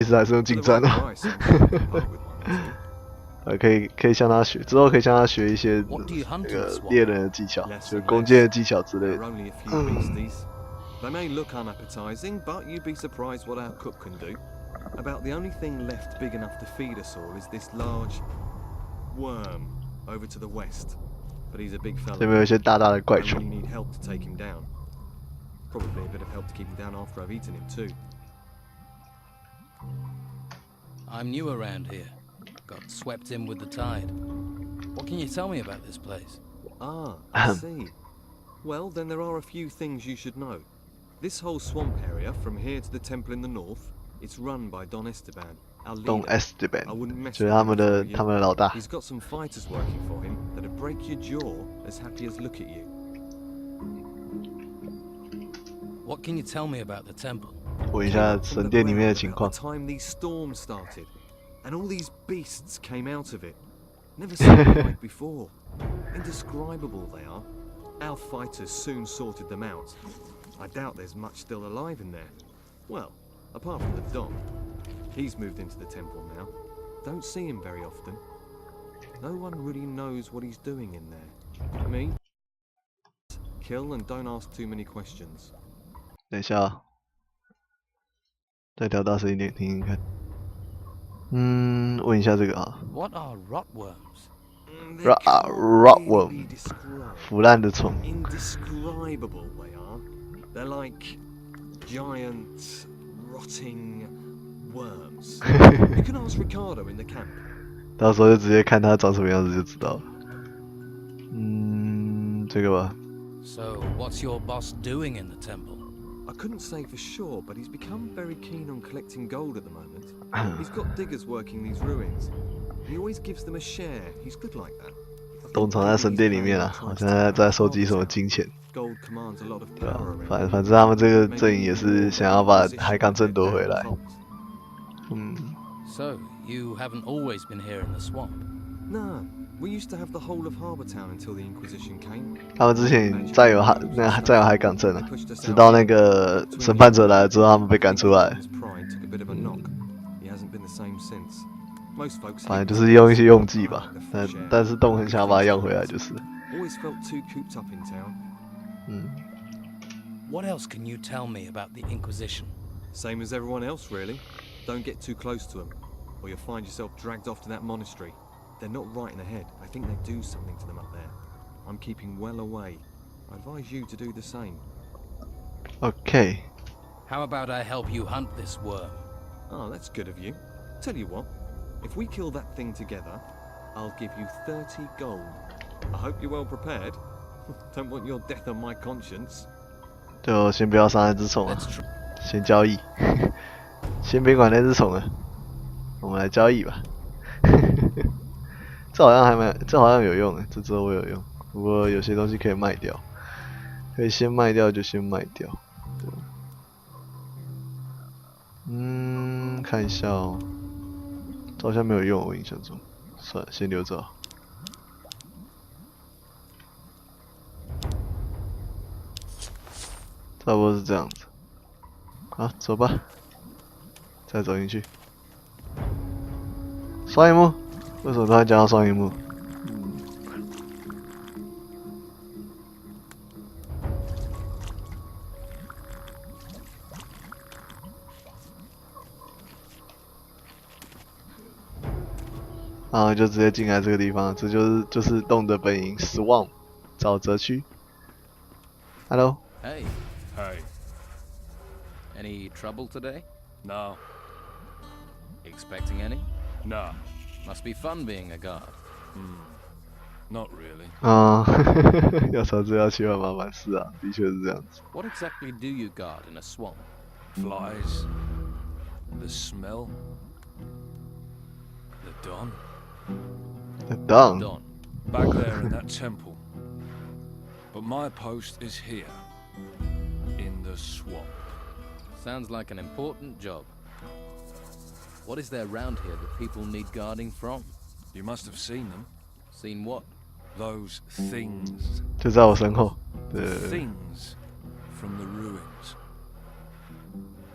实还是用近战哦。可以向他学，之后可以向他学一些那个猎人的技巧，就弓箭的技巧之类的。They may look unappetizing, but you'd be surprised what our cook can do. About the only thing left big enough to feed us all is this large worm over to the west. But he's a big fella. 这边有一些大大的怪 I 虫。 really need help to take him down. Probably a bit of help to keep him down after I've eaten him too. I'm new around here. Got swept in with the tide. What can you tell me about this place? Ah, I see. Well, then there are a few things you should know. This whole swamp area, from here to the temple in the north, it's run by Don Esteban, our leader. Don Esteban, I wouldn't mess 就是 with 他 him 们的 if I were you. 他们的老大。 He's got some fighters working for him that'd break your jaw as happy as look at you. What can you tell me about the temple? 问一下神殿里面的情况。 The time these storms started, and all these beasts came out of it. Never seen them like before. Indescribable they are. Our fighters soon sorted them out. I doubt there's much still alive in there. Well, apart from the Dong. He's moved into the temple now. Don't see him very often. No one really knows what he's doing in there. Me? Kill and don't ask too many questions. 等一下啊，再调大声一点听听看。问一下这个啊。What are rotworms? Rotworm， 腐烂的虫。 Indescribable they are. They're like giant, rotting worms. You can ask Ricardo in the camp. 到时候就直接看它长什么样子就知道了。这个吧。 So, what's your boss doing in the temple? I couldn't say for sure, but he's become very keen on collecting gold at the moment. He's got diggers working these ruins. He always gives them a share. He's good like that. 东藏在神殿里面啊，好像在收集什么金钱。 Gold commands a lot of 对啊 power around. 反正他们这个阵营也是想要把海港镇夺回来。 So, you haven't always been here in the swamp? Nah, we used to have the whole of Harbour Town until the Inquisition came. 他们之前占有海港镇啊，直到那个审判者来了之后，他们被赶出来。 His pride took a bit of a knock. He hasn't been the same since. Most folks 反正就是用一些用计吧，但是洞很想要把它要回来，就是。 always felt too cooped up in town. What else can you tell me about the Inquisition? Same as everyone else, really. Don't get too close to them, or you'll find yourself dragged off to that monastery. They're not right in the head. I think they do something to them up there. I'm keeping well away. I advise you to do the same. Okay. How about I help you hunt this worm? Oh, that's good of you. Tell you what, if we kill that thing together, I'll give you 30 gold. I hope you're well prepared. Don't want your death on my conscience. 就先不要杀那只虫啊，先交易，先别管那只虫了，我们来交易吧。这好像有用诶，这之后会有用。不过有些东西可以卖掉，可以先卖掉就先卖掉。对，看一下哦，这好像没有用，我印象中，算了，先留着。差不多是这样子。好，走吧，再走进去。双荧幕。 为什么突然讲到双荧幕？然后就直接进来这个地方，这就是洞的本营，Swamp，沼泽区。Hello。Hey. Hey. Any trouble today? No. Expecting any? Nah. Must be fun being a guard. Not really. 要朝这要去万麻烦是啊，的确是这样子。What exactly do you guard in a swamp? Flies. The smell. The Don. The Dong. Don. Back there in that temple. But my post is here. In the swamp. Sounds like an important job. What is there around here that people need guarding from? You must have seen them. Seen what? Those things. 就在我身后。对。 Things from the ruins.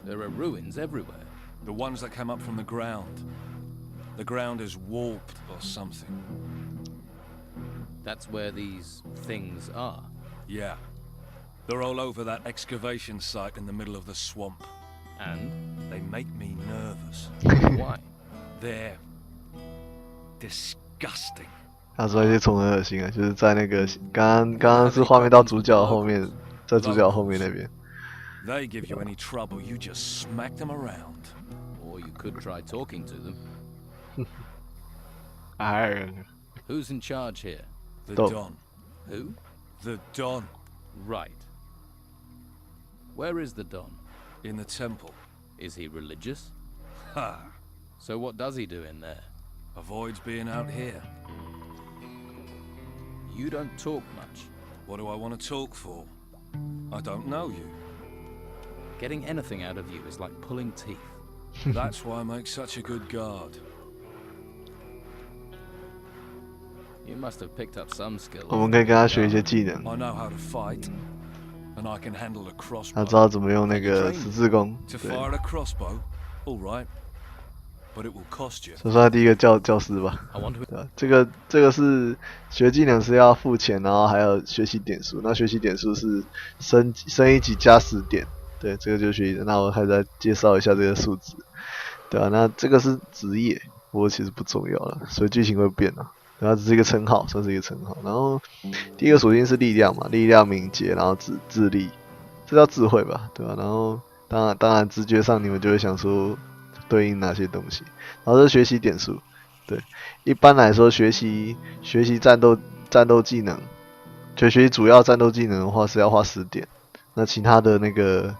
There are ruins everywhere. The ones that come up from the ground. The ground is warped or something. That's where these things are. Yeah. They're all over that excavation site in the middle of the swamp. And They make me nervous. why? They're disgusting. 他说一些从很恶心啊，就是在那个刚刚是画面到主角后面，在主角后面那边。They give you any trouble, you just smack them around. Or you could try talking to them. 哎， Who's in charge here? The Dong. Don. Who? The Don. Right. Where is the Don? In the temple. Is he religious? Ha! So what does he do in there? Avoids being out here. You don't talk much. What do I want to talk for? I don't know you. Getting anything out of you is like pulling teeth. That's why I make such a good guard. You must have picked up some skills. 我们可以跟他学一些技能， I know how to fight. And I can handle a 他知道 crossbow. 怎么用那个十字弓。 To 对， fire a crossbow? Alright. But it will cost you. 这算他第一个教师吧。 I want to. 对吧？这个是学技能是要付钱，然后还有学习点数。那学习点数是升一级加10点，对，这个就是学习的。那我还再介绍一下这个数值，对啊，那这个是职业，不过其实不重要了，所以剧情会变啊。对啊，只是一个称号，算是一个称号。然后第一个属性是力量嘛，力量、敏捷，然后智力，这叫智慧吧，对吧？然后当然直觉上你们就会想说对应哪些东西。然后这是学习点数。对，一般来说，学习战斗技能，就学习主要战斗技能的话是要花10点，那其他的那个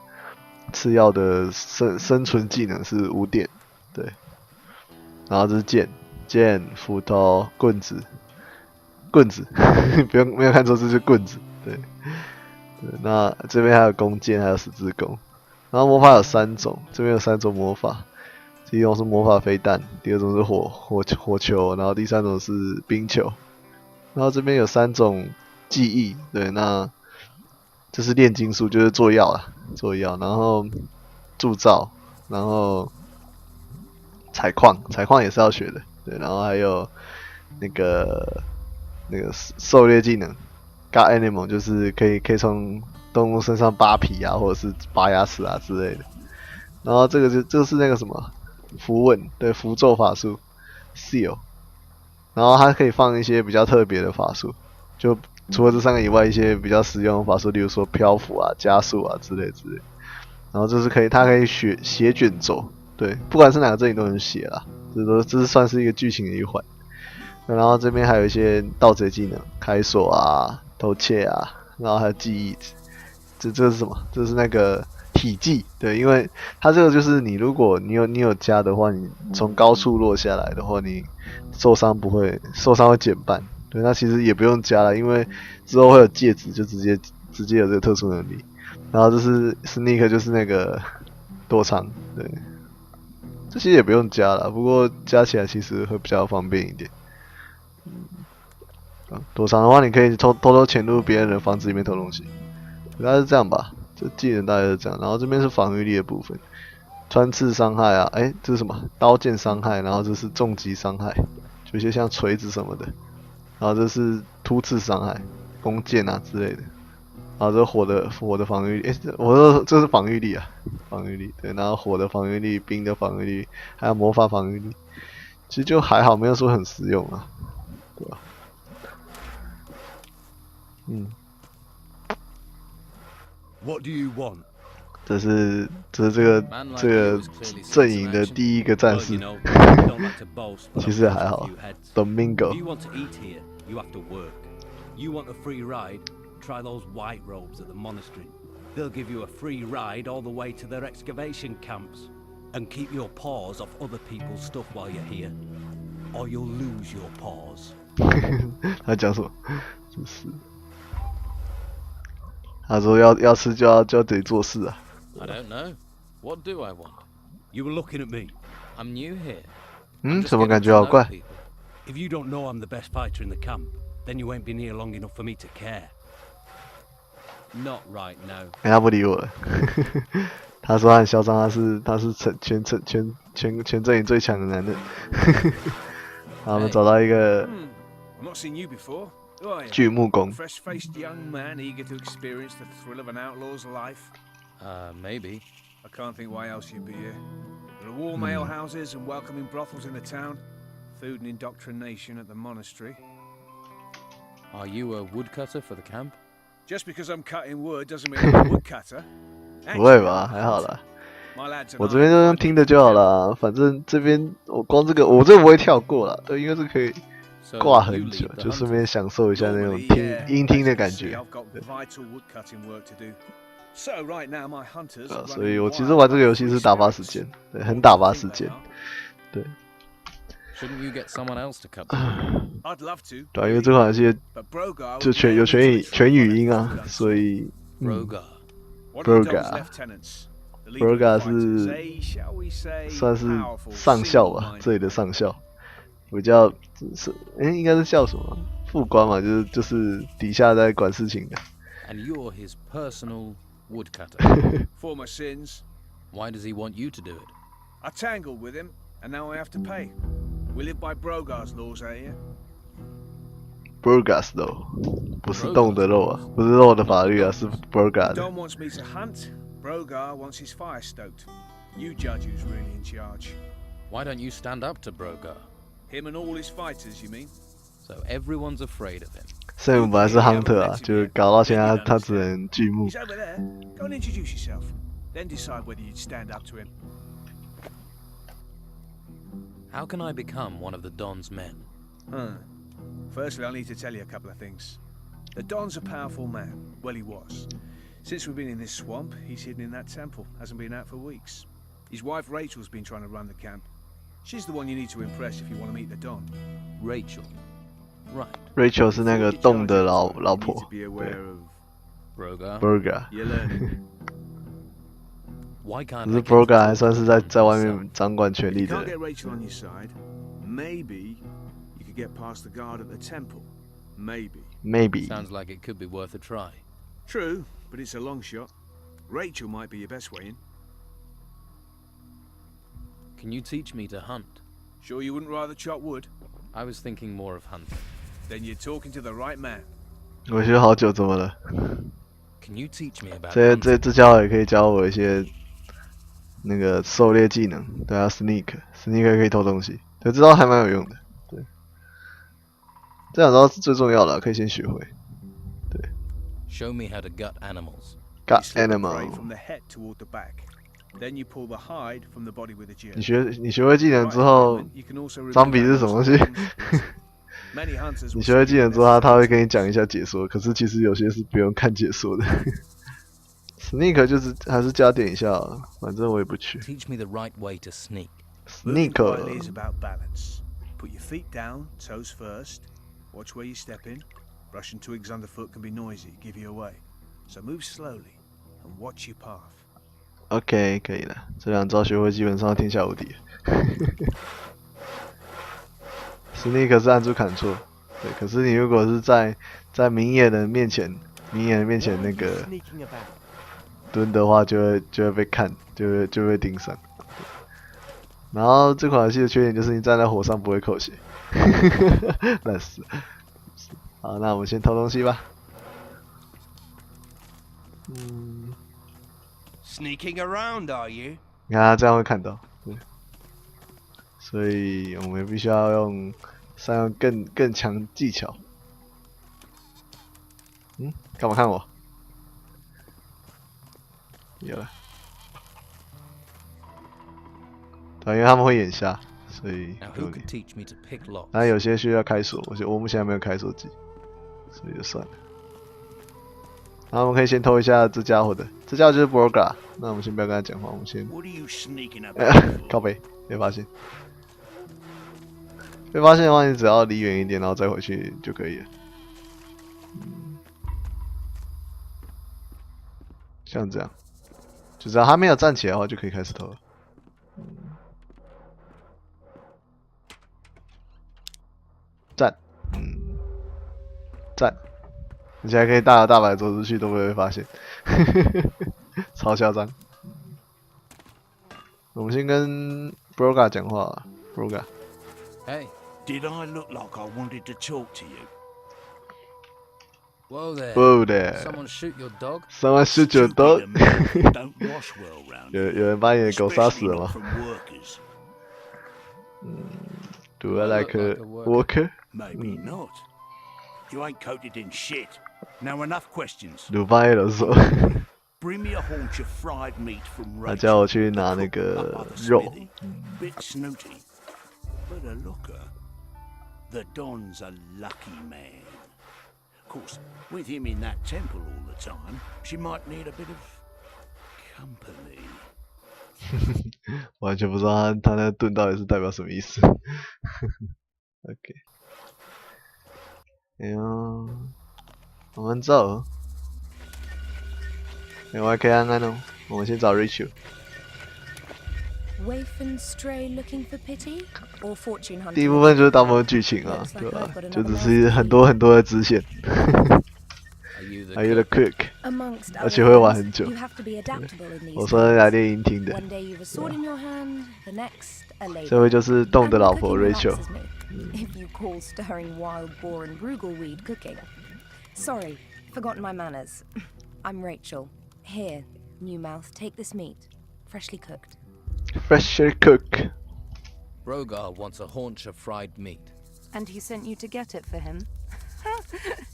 次要的生存技能是5点，对。然后这是剑、斧头、棍子，没有看错，这就是棍子，对。那这边还有弓箭，还有十字弓。然后魔法有3种，这边有3种魔法。第一种是魔法飞弹，第二种是火球，然后第三种是冰球。然后这边有3种技艺，对，那这是炼金术，就是做药，然后铸造，然后采矿也是要学的，对，然后还有那个狩猎技能 ，God Animal 就是可以从动物身上扒皮啊，或者是拔牙齿啊之类的。然后这个是那个什么？符文，对，符咒法术 seal， 然后它可以放一些比较特别的法术，就除了这3个以外，一些比较实用的法术，例如说漂浮啊、加速啊之类。然后这是它可以写卷轴，对，不管是哪个阵营都能写啦，这是算是一个剧情的一环。然后这边还有一些盗贼技能，开锁啊、偷窃啊，然后还有记忆，这是什么？这是那个体技，对，因为它这个就是如果你有加的话，你从高处落下来的话，你受伤会减半，对，那其实也不用加了，因为之后会有戒指，就直接有这个特殊能力。然后这是 sneak， 就是那个躲藏，对，这些也不用加了，不过加起来其实会比较方便一点。躲藏的话，你可以偷偷潜入别人的房子里面偷东西，大概是这样吧。这技能大概是这样，然后这边是防御力的部分，穿刺伤害啊，这是什么？刀剑伤害，然后这是重击伤害，就一些像锤子什么的，然后这是突刺伤害，弓箭啊之类的，然后这是火的防御力，我说这是防御力啊，防御力，对，然后火的防御力、冰的防御力，还有魔法防御力，其实就还好，没有说很实用啊，对吧？What do you want? 这是这个阵营的第一个战士，其实还好。Domingo。 If you want to eat here, you have to work. You want a free ride? Try those white robes at the monastery. They'll give you a free ride all the way to their excavation camps. And keep your paws off other people's stuff while you're here, or you'll lose your paws. 他讲什么？真是。他说要吃就要得做事啊。I don't know. What do I want? You were looking at me. I'm new here. 怎么感觉好怪？ If you don't know I'm the best fighter in the camp, then you ain't been here long enough for me to care. Not right now. 他不理我了。他说他很嚣张，他是全阵营最强的男人。然后我们找到一个 I've not seen you before. Who are you? 锯木工， Fresh-faced young man eager to experience the thrill of an outlaw's life. Maybe. I can't think why else you'd be here. There are warm ale houses and welcoming brothels in the town. Food and indoctrination at the monastery. Are you a woodcutter for the camp? Just because I'm cutting wood doesn't mean I'm a woodcutter. 不会吧？还好啦。 My lads and 我这边就用听的就好了，反正这边我光这个我这个不会跳过啦，对，因为这可以 So 挂 you 很久， lead the 就顺 hunt. 便享受一下那种 Normally, 听 yeah, 音听的 as 感 you can see, 觉。 I've got vital woodcutting work to do. So right now my hunters are 所以 running 我其实 wild 玩这个游 like 戏 free 是打发时 spirits. 间，对，很打发时 I think 间 they，are. 对， Shouldn't you get someone else to cut the wood? I'd love to. 对，因为这款游戏 But Brogar 就 would 有 never 全 be 语音 trusted 啊， to do 所以 Rogar. One of the Brogar Dong's lieutenants, the leader of the Brogar fighters, 是 a, shall we say, 算是 powerful, 上校吧， single-minded 这里的上校，比较是应该是叫什么副官嘛，就是底下在管事情的。 And you're his personal woodcutter. For my sins, Why does he want you to do it? I tangled with him, and now I have to pay. We live by Brogar's laws out here. Burgas 肉，不是动的肉啊，不是肉的法律啊，是 Burgas 的。 Don wants me to hunt. Brogar wants his fire stoked. You judge who's really in charge. Why don't you stand up to Brogar? Him and all his fighters, you mean? So everyone's afraid of him. 圣母本来是 Hunter 啊，就是搞到现在他只能锯木 He's。over there. Go and introduce yourself. Then decide whether you'd stand up to him. How can I become one of the Don's men? Firstly, I'll need to tell you a couple of things. The Don's a powerful man. Well, he was. Since we've been in this swamp, he's hidden in that temple. Hasn't been out for weeks. His wife Rachel's been trying to run the camp. She's the one you need to impress if you want to meet the Don. Rachel. Right. Rachel 是那个动的老婆 You need to be aware of. Brogar. Burga， You learn. Why can't 可 I 是 get Burga 还 Brogar 算是 to 在外 himself? 面掌管权 If 力 you 的 can't 人。 get Rachel on your side, maybe you could get past the guard at the temple. Maybe. Maybe Sounds like it could be worth a try. True, but it's a long shot. Rachel might be your best way in. Can you teach me to hunt? Sure you wouldn't rather chop wood? I was thinking more of hunting. Then you're talking to the right man. 我学好久，怎么了？ Can you teach me about 这 hunting? 这家伙也可以教我一些那个狩猎技能，对啊 ，sneak 可以偷东西，对，这招还蛮有用的，对，这两招是最重要的，可以先学会。 Show me how to gut animals. Got You slip the animal， prey from the head toward the back. Then you pull the hide from the body with a jerk. 你学会技能之后， You can also remove 脏笔是什么东西？ Many hunters 你 will 学会 see 技能之 you 后， in 他 their 会跟你讲一下解说，可是其实有些是不用看解说的。Sneak 就是还是加点一下好了，反正我也不去。 Teach me the right way to sneak. Moving Sneak quietly is about balance. Put your feet down, toes first. Watch where you step in. Brushing twigs underfoot can be noisy, give you away. So move slowly and watch your path. OK 可以了，这两招学会基本上天下无敌。Sneak 是按住砍错，对，可是你如果是在明眼人面前那个蹲的话，就会被看，就会盯上。然后这款游戏的缺点就是你站在火上不会扣血，烂死。好，那我们先偷东西吧。Sneaking around, are you? 你看他这样会看到，对，所以我们必须要善用更强技巧。干嘛看我？有了，对，因为他们会眼瞎，所以 Now 有 who 点 could。teach me to pick locks? 但有些需要开锁，我目前还没有开锁机，所以就算了。然后我们可以先偷一下这家伙的，这家伙就是 Brogar。那我们先不要跟他讲话，我们先 What are you sneaking about? 靠背，被发现。被发现的话，你只要离远一点，然后再回去就可以了。像这样，就只要他没有站起来的话，就可以开始偷了。站，站，而且还可以大摇大摆走出去都不会被发现，超嚣张。我们先跟 Broga 讲话 ，Broga。 Hey. Did I look like I wanted to talk to you? Whoa there. Whoa there. Someone shoot your dog? Someone shoot your dog. Stupid don't wash well round 有 here, 人把你的狗杀死 especially 了 not 吗 from workers.？Do I like a look like a worker. worker? Maybe not. You ain't coated in shit. Now enough questions. 鲁班有说， Bring me a haunch of fried meat from 他 Rachel. 叫我去拿那 Up 个 by the 肉。 smithy. Bit snooty, but a looker. The Don's a lucky man. Of course, with him in that temple all the time, she might need a bit of company. 完全不知道他那个盾到底是代表什么意思。OK， 哎呦，我们走。我还可以安安哦，我们先找 Rachel。 Waif and stray looking for pity, or fortune hunting? 第一部分就是大部分剧情啊，对吧？就只是很多很多的支线。Are you the cook？ Amongst 而且会玩很久。 you have to be adaptable in these 我说来练音听的。 One day you've a sword in your hand, the next a lady. 这位就是Dong的老 And 婆 cooking Rachel。 relaxes me, if you call stirring wild boar and brugelweed cooking. Sorry, forgotten my manners. I'm Rachel. Here, new mouth, take this meat, freshly cooked. Freshly cook。 Brogar wants a haunch of fried meat. And he sent you to get it for him?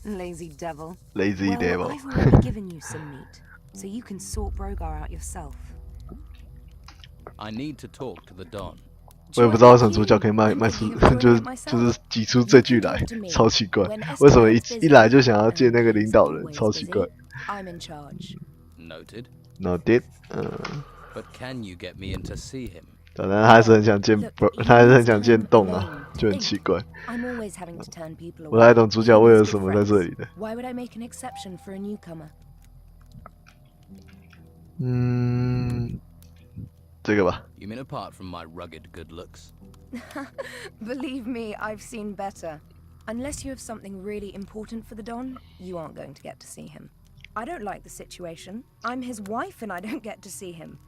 Lazy devil. Lazy well, devil。 I've already given you some meat, so you can sort Brogar out yourself. I need to talk to the Don. 我也不知道为什么主角可以卖出，就是挤出这句来，超奇怪。为什么一来就想要见那个领导人，超奇怪。 I'm in charge. Noted. Noted。But can you get me in to see him? 当然他还是很想见，他还是很想见Dong啊，就很奇怪。 I'm always having to turn people away. 不太懂主角为了什么在这里的。 Why would I make an exception for a newcomer? 这个吧。 You mean apart from my rugged good looks? Believe me, I've seen better. Unless you have something really important for the Don, you aren't going to get to see him. I don't like the situation. I'm his wife and I don't get to see him.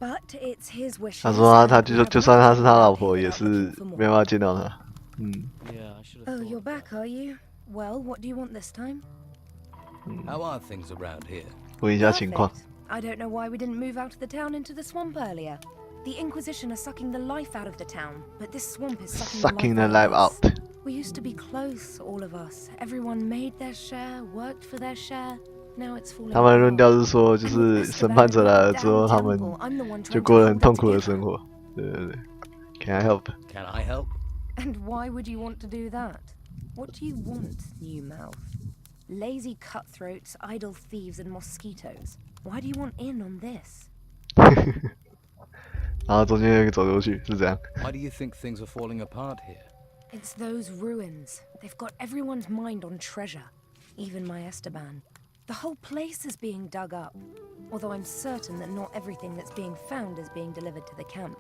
But it's his wishes. 他说他就算他是他老婆，也是没办法见到他。Oh, you're back, are you? Well, what do you want this time? How are things around here? 问一下情况。 Perfect. I don't know why we didn't move out of the town into the swamp earlier. The Inquisition are sucking the life out of the town, but this swamp is sucking the life out. We used to be close, all of us. Everyone made their share, worked for their share. Now it's falling 他们的论 apart. 调是说，就是审判者来了之后，他们就过得很痛苦的生活。对对对。Can I help? Can I help? And why would you want to do that? What do you want, new mouth? Lazy cutthroats, idle thieves, and mosquitoes. Why do you want in on this? 然后中间有一个走过去，是这样。 Why do you think things are falling apart here? It's those ruins. They've got everyone's mind on treasure, even my Esteban. The whole place is being dug up, although I'm certain that not everything that's being found is being delivered to the camp.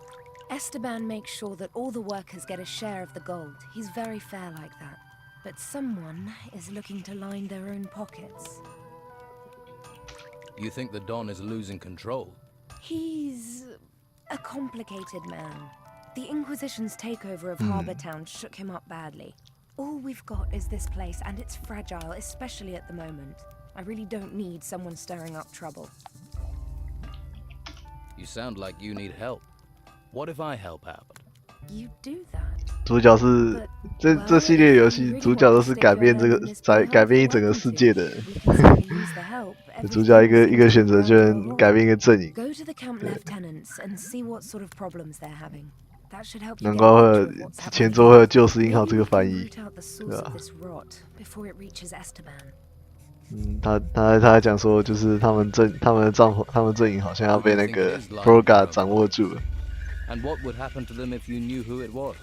Esteban makes sure that all the workers get a share of the gold. He's very fair like that. But someone is looking to line their own pockets. You think the Don is losing control? He's a complicated man. The Inquisition's takeover of Harbour Town shook him up badly. All we've got is this place, and it's fragile, especially at the moment. I really don't need someone stirring up trouble. You sound like you need help. What if I help out? You do that. 主角是这系列游戏，主角都是改变改变一整个世界的人。 We can certainly use the help. 主角一个选择就能改变一个阵营。 Go to the camp lieutenants and see what sort of problems they're having. That should help you 难 get 怪 a 会 picture 有 of what's 前 happening. 作会有救世英豪这个翻译 Root out the source of this rot before it reaches Esteban. 他还讲说，就是他们阵营好像要被那个 Broga 掌握住了。 And what would happen to them if you knew who it was?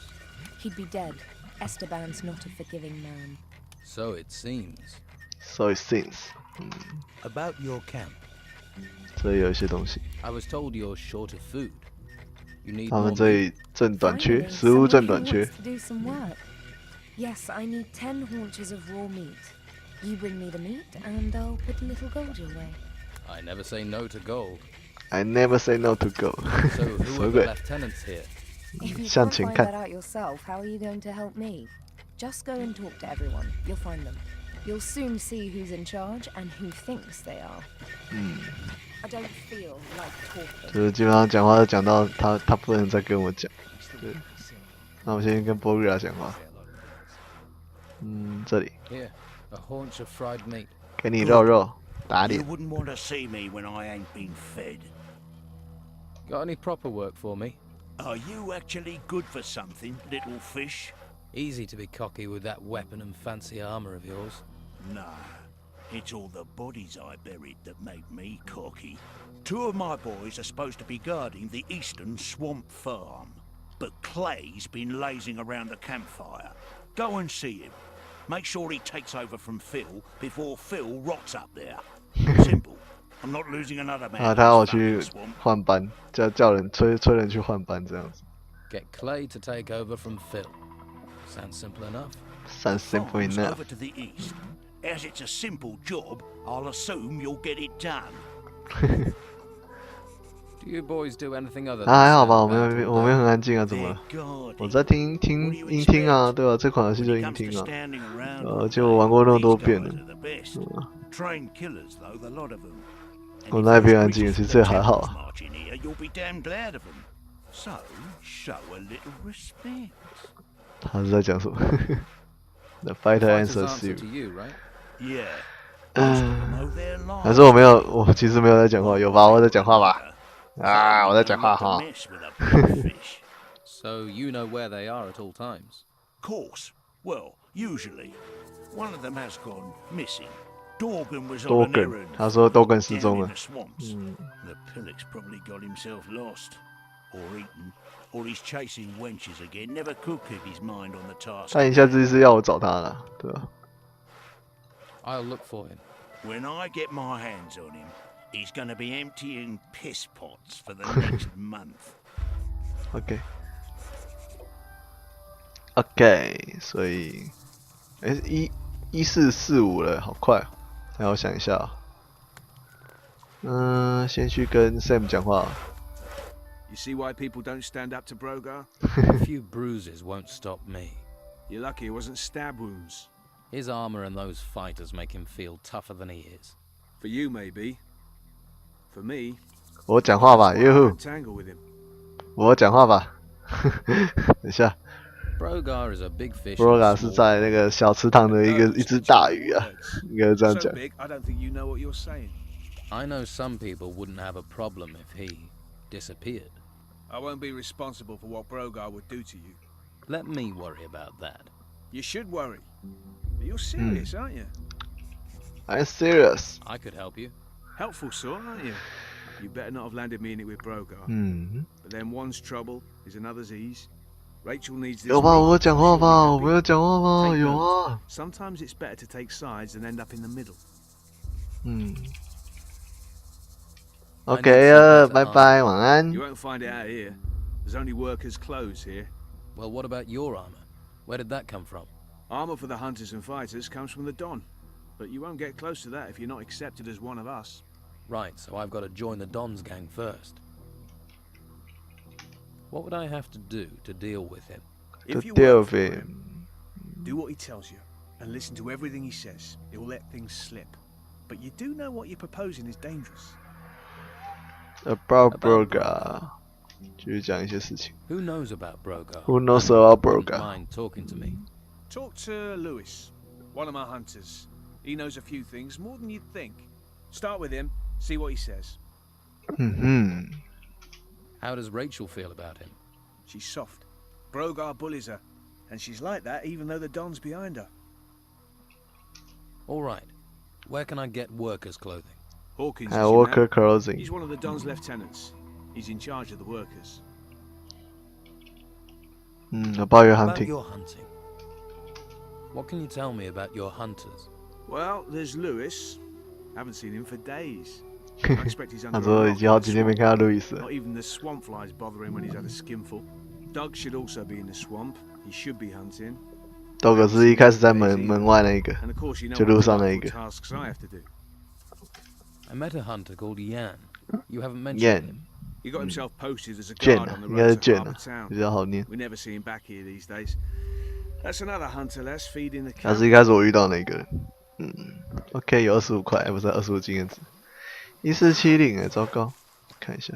He'd be dead. Esteban's not a forgiving man. So it seems. So it seems， About your camp. 所以有一些东西， I was told you're short of food. You need 他 more 们这 meat. 里正短缺， Finally, 食物 someone 正 who 短缺 wants。to do some work. Yes, I need 10 haunches of raw meat. You bring me the meat, and I'll put a little gold your way. I never say no to gold. I never say no to go 。 So who 什 are 么 the 鬼？ lieutenants here? If you 向 can't 前 find 看 that out yourself, how are you going to help me? Just go and talk to everyone. You'll find them. You'll soon see who's in charge and who thinks they are. I don't feel like talking. 就是基本上讲话就讲到他不能再跟我讲。对，那我先跟波瑞亚讲话。这里 Here, a haunch of fried meat. 给你肉肉打 You 脸。 wouldn't want to see me when I ain't been fed. Got any proper work for me? Are you actually good for something, little fish? Easy to be cocky with that weapon and fancy armor of yours. No, it's all the bodies I buried that make me cocky. 2 of my boys are supposed to be guarding the eastern swamp farm, but Clay's been lazing around the campfire. Go and see him. Make sure he takes over from Phil before Phil rots up there. Simple. I'm not losing another man. 他要我 in 去 this fucking swamp. 换班，叫人催人去换班这样子。 Get Clay to take over from Phil. Sounds simple enough. Sounds simple Farm's enough. over to the east. As it's a simple job, I'll assume you'll get it done. Do you boys do anything other than 还好吧， stand 我们 back 我 all 们 day? 很安静啊，怎么 They're 了？ guarding. 我在听音听啊，对吧？这款游戏就 When 音 it comes 听 to 啊。 standing around, 结果玩过那么多 these 遍 guys 了。 are the best. Trained killers, though, the lot of them. And 我 if 那 those 边安静， creatures 其 from 实 the 也还好 temples 啊。 march in here, you'll be damn glad of them. So, show a little respect. 他是在讲什么？The fighter Fighters answers answer you to。you, right? Yeah. Most of them know their 还 lines. 是我没有，我其实没有在讲话，有吧？我在讲话吧？啊，我在 Know 讲话 not to 哈。 mess with a big fish. So you know where they are at all times. Course. Well, usually. One of them has gone missing. Dorgan was on 多 an 梗 errand. 他说多梗失 down 踪 in 了 the。swamps. The pillock's probably got himself lost. Or eaten. Or he's chasing wenches again. Never could keep his mind on the task. 但一下子是要我找他了，对吧 I'll look for him. When I get my hands on him, he's gonna be emptying piss pots for the next month. ？OK。OK， 所以，1445了，好快哦。让我想一下哦。先去跟 Sam 讲话。 You see why people don't stand up to Brogar? A few bruises won't stop me. You're lucky it wasn't stab wounds. His armor and those fighters make him feel tougher than he is. For you, maybe. For me, 我讲话吧， I 哟 won't，tangle with him. 我讲话吧。等一下 Brogar is a big fish. ，Broga 是在那个小池塘的一只大鱼啊，应该是这样 So 讲。 big, I don't think you know what you're saying. I know some people wouldn't have a problem if he disappeared. I won't be responsible for what Brogar would do to you. Let me worry about that. You should worry. You're serious, aren't you? I'm serious。 I could help you. Helpful sort, aren't you? You better not have landed me in it with Brogar. 嗯， But then one's trouble is another's ease. Rachel needs this. 有吧？ meat. 我有讲话 Sure 吧？ you 我没有讲话吗？ Take 有 note. 啊。 Sometimes it's better to take sides than end up in the middle. 嗯。OK 了，拜拜，晚安 You。won't find it out here. There's only workers' clothes here. Well, what about your armor? Where did that come from? Armor for the hunters and fighters comes from the Don. But you won't get close to that if you're not accepted as one of us. Right, so I've got to join the Don's gang first. What would I have to do to deal with him? To If you deal work for with him, do what he tells you and listen to everything he says. It will let things slip. But you do know what you're proposing is dangerous. About Broga，继续讲一些事情。 Who knows about Brogar? Who knows about Wouldn't Broga？ mind talking to me. Talk to Lewis, one of my hunters. He knows a few things, more than you'd think. Start with him, see what he says. 嗯 How does Rachel feel about him? She's soft. Brogar bullies her, and she's like that even though the Don's behind her. All right. Where can I get workers' clothing? Hawkins 哼，还 is 有 your worker man. clothing。 He's one of the Don's lieutenants. He's in charge of the workers. about your About hunting。 your hunting. What can you tell me about your hunters? Well, there's Lewis. Haven't seen him for days. I expect he's 他 under 说 a 已 rock 经好 in the 几天没 swamp. 看到路易斯了。 Not even the swamp flies bother him when he's had a skinful. Doug should also be in the swamp. He should be hunting. 豆哥是一开始在门外那一个， And of course, you know 就 what 路上那 the 一个。 tasks I have to do. I met a hunter called Yan. You haven't mentioned Yen him. He got himself posted as a Jen guard on the 应该是 road to Jen Harbour 啊， Town. 比较好念。 We never see him back here these days. That's another hunter less feeding the 但 camp. 是一开始我遇到那个人，OK 有25块，不是25经验值，1470哎，糟糕，看一下。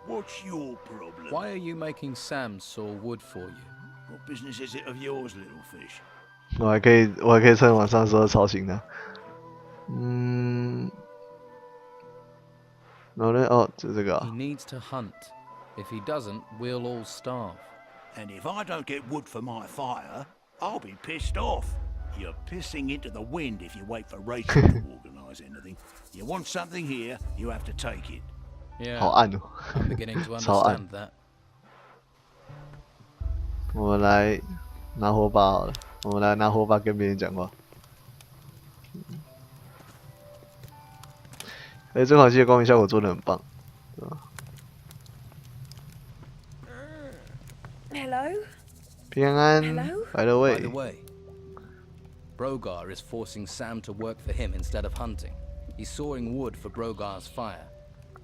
What's your problem? Why are you making Sam saw wood for you? What business is it of yours, little fish? 我还可以趁晚上的时候吵醒他。然后呢？哦，就这个 He 啊。 needs to hunt. If he doesn't, we'll all starve. And if I don't get wood for my fire, I'll be pissed off. You're pissing into the wind if you wait for Rachel to organise anything. You want something here, you have to take it. Yeah, 好暗哦。 I'm beginning to 超暗。 understand that. 我们来拿火把好了，我们来拿火把跟别人讲话。这款游戏的光明效果做得很棒，对吧？ Hello? 平安 Hello? by the By the way， way, Brogar is forcing Sam to work for him instead of hunting. He's sawing wood for Brogar's fire.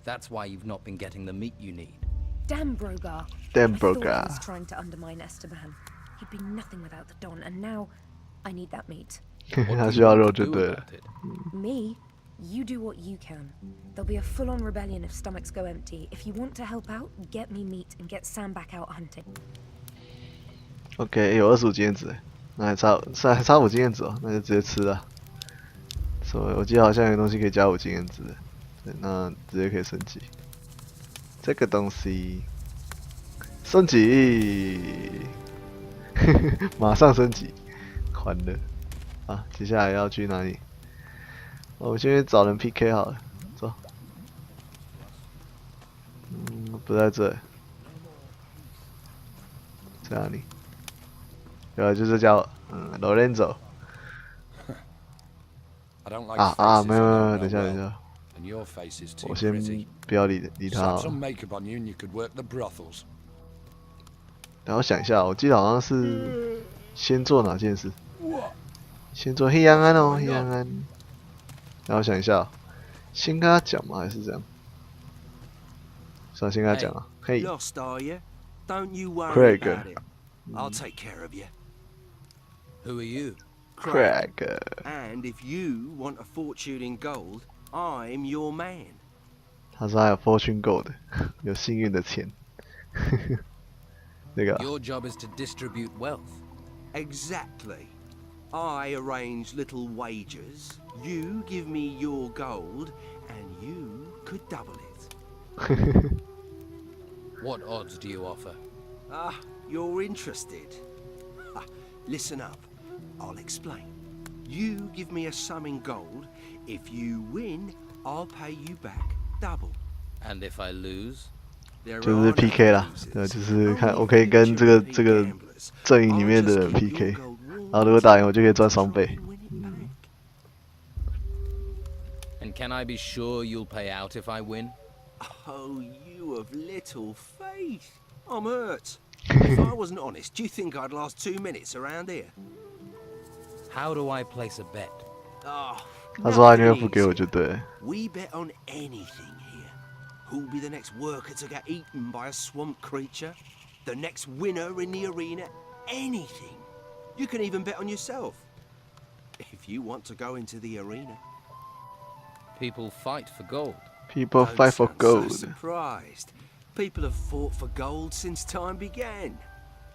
That's why you've not been getting the meat you need. Damn Brogar. Damn I thought Brogar. he was trying to undermine Esteban. He'd be nothing without the Don, and now I need that meat. 他需要肉就对了。 Me? You do what you can. There'll be a full-on rebellion if stomachs go empty. If you want to help out, get me meat and get Sam back out hunting. OK， 有25经验值，那还差5经验值哦，那就直接吃了。所以我记得好像有东西可以加5经验值的，对，那直接可以升级。这个东西升级，马上升级，欢乐。啊，接下来要去哪里？我们先去找人 PK 好了，走。不在这里，在哪里？有，就这家伙，Lorenzo。 I don't like 没有，等一下， and your face is too 我先 pretty. 不要理他好 Slap 了。 some makeup on you and you could work the brothels. 然后想一下，我记得好像是先做哪件事？先做黑暗安哦，黑暗安。然后想一下，先跟他讲吗？还是这样？算先跟他讲啊。嘿 Lost, are you? Don't you worry Craig. about it. I'll take care of you. Who are you?，Craig， And if you want a fortune in gold, I'm your man. 他说还有 Fortune Gold， 有幸运的钱。那个 Your job is to distribute wealth. Exactly. I arrange little wagers, you give me your gold, and you could double it. What odds do you offer? Ah, you're interested. Listen up, I'll explain. You give me a sum in gold. If you win, I'll pay you back double. And if I lose? There 就是 are no PK 啦， losers. 对，就是看 Only 我可以跟这个 future gamblers. 阵营里面的人 I'll just keep PK， your gold warm 然后如果打赢我就可以赚双 try 倍。 and win it back. And can I be sure you'll pay out if I win? Oh, you of little faith. I'm hurt. If I wasn't honest, do you think I'd last 2 minutes around here? How do I place a bet? Oh, 他说他宁愿 nothing 付给我 easy. 就对了。 We bet on anything here. Who'll be the next worker to get eaten by a swamp creature? The next winner in the arena? Anything. You can even bet on yourself. If you want to go into the arena. People fight for gold. People Don't fight for sound gold. So surprised. People have fought for gold since time began.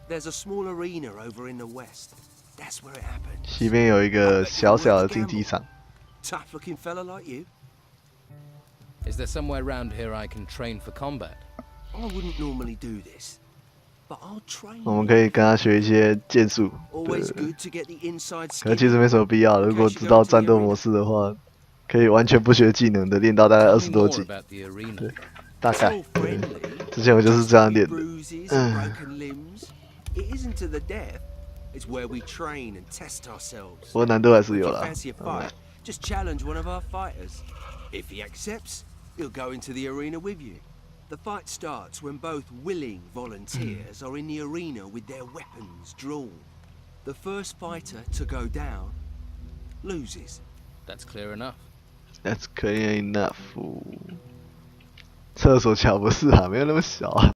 There's a small arena over in the west. That's where it happened. 西边有一个小小的竞技场， Tough-looking fella like you. Is there somewhere around here I can train for combat? I wouldn't normally do this, but I'll train 我们 you. 可以跟他学一些剑术。对 Always good to get the inside 可是其 skin. 实没什么必要，如果知道战斗模式的话，可以完全不学技能的练到大概 Tell 20 me 多 more 级， about the arena. 大 It's 概 all。friendly. 之前我就是这样练 Few 的。 bruises and broken limbs. It isn't to the death. It's where we train and test ourselves. 不过难度还是 If 有 you 啦。 fancy a fight, just challenge one of our fighters. If he accepts, he'll go into the arena with you. The fight starts when both willing volunteers are in the arena with their weapons drawn. The first fighter to go down loses. That's clear enough. That's clear enough. 厕所巧不是啊，没有那么小啊。